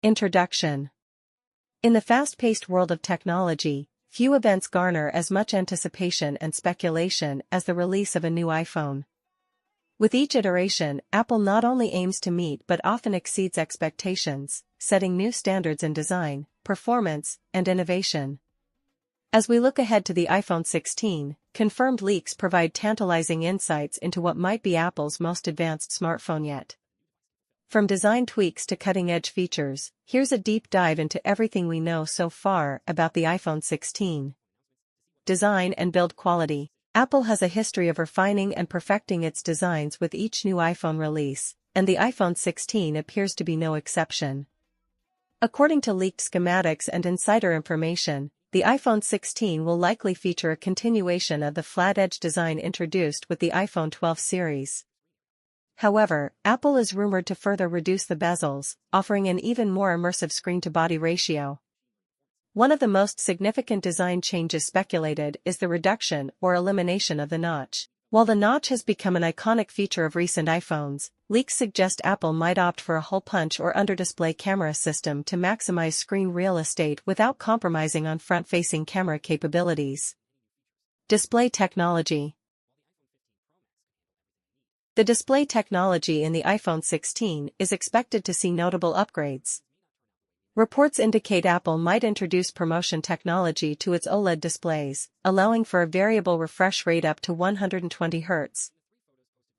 Introduction. In the fast-paced world of technology, few events garner as much anticipation and speculation as the release of a new iPhone. With each iteration, Apple not only aims to meet but often exceeds expectations, setting new standards in design, performance, and innovation. As we look ahead to the iPhone 16, confirmed leaks provide tantalizing insights into what might be Apple's most advanced smartphone yet. From design tweaks to cutting-edge features, here's a deep dive into everything we know so far about the iPhone 16. Design and build quality. Apple has a history of refining and perfecting its designs with each new iPhone release, and the iPhone 16 appears to be no exception. According to leaked schematics and insider information, the iPhone 16 will likely feature a continuation of the flat-edge design introduced with the iPhone 12 series. However, Apple is rumored to further reduce the bezels, offering an even more immersive screen-to-body ratio. One of the most significant design changes speculated is the reduction or elimination of the notch. While the notch has become an iconic feature of recent iPhones, leaks suggest Apple might opt for a hole-punch or under-display camera system to maximize screen real estate without compromising on front-facing camera capabilities. Display technology. The display technology in the iPhone 16 is expected to see notable upgrades. Reports indicate Apple might introduce promotion technology to its OLED displays, allowing for a variable refresh rate up to 120 Hz.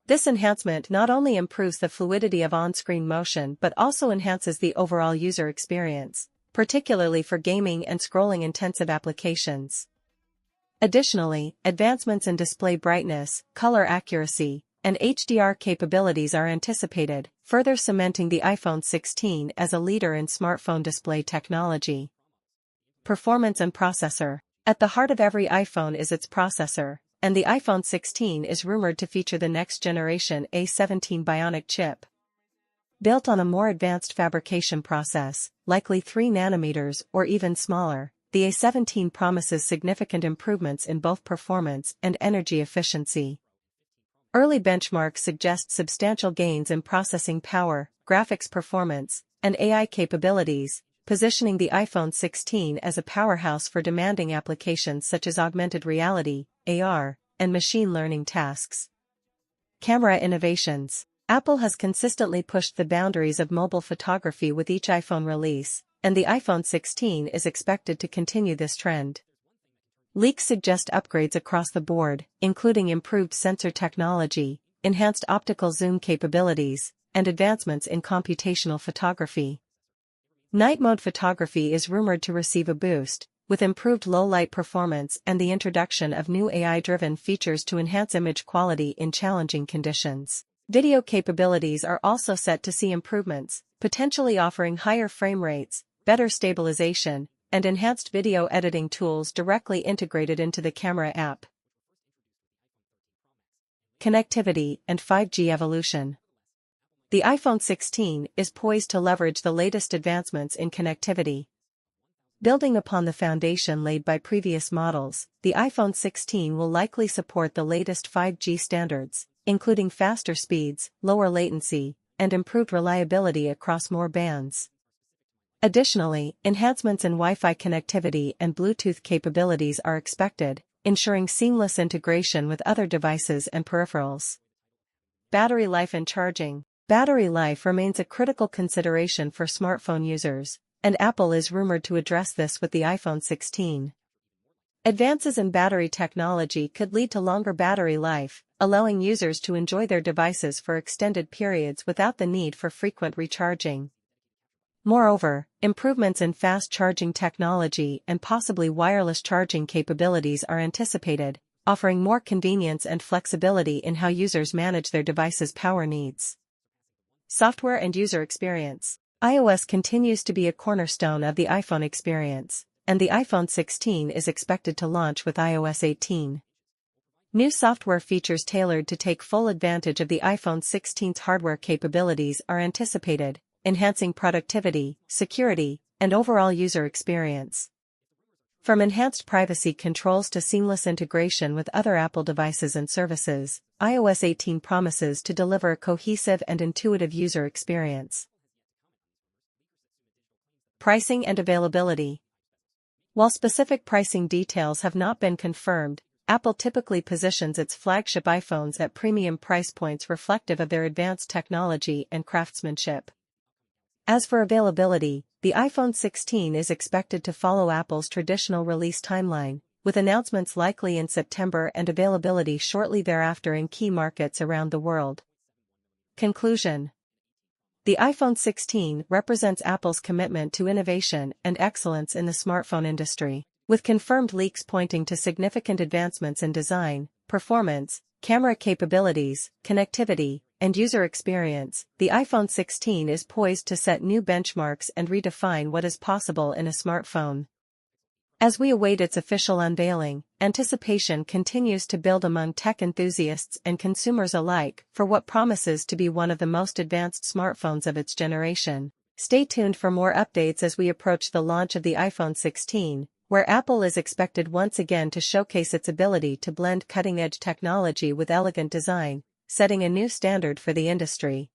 This enhancement not only improves the fluidity of on-screen motion but also enhances the overall user experience, particularly for gaming and scrolling-intensive applications. Additionally, advancements in display brightness, color accuracy, and HDR capabilities are anticipated, further cementing the iPhone 16 as a leader in smartphone display technology. Performance and processor. At the heart of every iPhone is its processor, and the iPhone 16 is rumored to feature the next-generation A17 Bionic chip. Built on a more advanced fabrication process, likely 3 nanometers or even smaller, the A17 promises significant improvements in both performance and energy efficiency. Early benchmarks suggest substantial gains in processing power, graphics performance, and AI capabilities, positioning the iPhone 16 as a powerhouse for demanding applications such as augmented reality, AR, and machine learning tasks. Camera innovations. Apple has consistently pushed the boundaries of mobile photography with each iPhone release, and the iPhone 16 is expected to continue this trend. Leaks suggest upgrades across the board, including improved sensor technology, enhanced optical zoom capabilities, and advancements in computational photography. Night mode photography is rumored to receive a boost, with improved low-light performance and the introduction of new AI-driven features to enhance image quality in challenging conditions. Video capabilities are also set to see improvements, potentially offering higher frame rates, better stabilization, and enhanced video editing tools directly integrated into the camera app. Connectivity and 5G evolution. The iPhone 16 is poised to leverage the latest advancements in connectivity. Building upon the foundation laid by previous models, the iPhone 16 will likely support the latest 5G standards, including faster speeds, lower latency, and improved reliability across more bands. Additionally, enhancements in Wi-Fi connectivity and Bluetooth capabilities are expected, ensuring seamless integration with other devices and peripherals. Battery life and charging. Battery life remains a critical consideration for smartphone users, and Apple is rumored to address this with the iPhone 16. Advances in battery technology could lead to longer battery life, allowing users to enjoy their devices for extended periods without the need for frequent recharging. Moreover, improvements in fast charging technology and possibly wireless charging capabilities are anticipated, offering more convenience and flexibility in how users manage their devices' power needs. Software and user experience. iOS continues to be a cornerstone of the iPhone experience, and the iPhone 16 is expected to launch with iOS 18. New software features tailored to take full advantage of the iPhone 16's hardware capabilities are anticipated, enhancing productivity, security, and overall user experience. From enhanced privacy controls to seamless integration with other Apple devices and services, iOS 18 promises to deliver a cohesive and intuitive user experience. Pricing and availability. While specific pricing details have not been confirmed, Apple typically positions its flagship iPhones at premium price points reflective of their advanced technology and craftsmanship. As for availability, the iPhone 16 is expected to follow Apple's traditional release timeline, with announcements likely in September and availability shortly thereafter in key markets around the world. Conclusion. The iPhone 16 represents Apple's commitment to innovation and excellence in the smartphone industry, with confirmed leaks pointing to significant advancements in design, performance, camera capabilities, connectivity, and user experience. The iPhone 16 is poised to set new benchmarks and redefine what is possible in a smartphone. As we await its official unveiling, anticipation continues to build among tech enthusiasts and consumers alike for what promises to be one of the most advanced smartphones of its generation. Stay tuned for more updates as we approach the launch of the iPhone 16, where Apple is expected once again to showcase its ability to blend cutting-edge technology with elegant design, setting a new standard for the industry.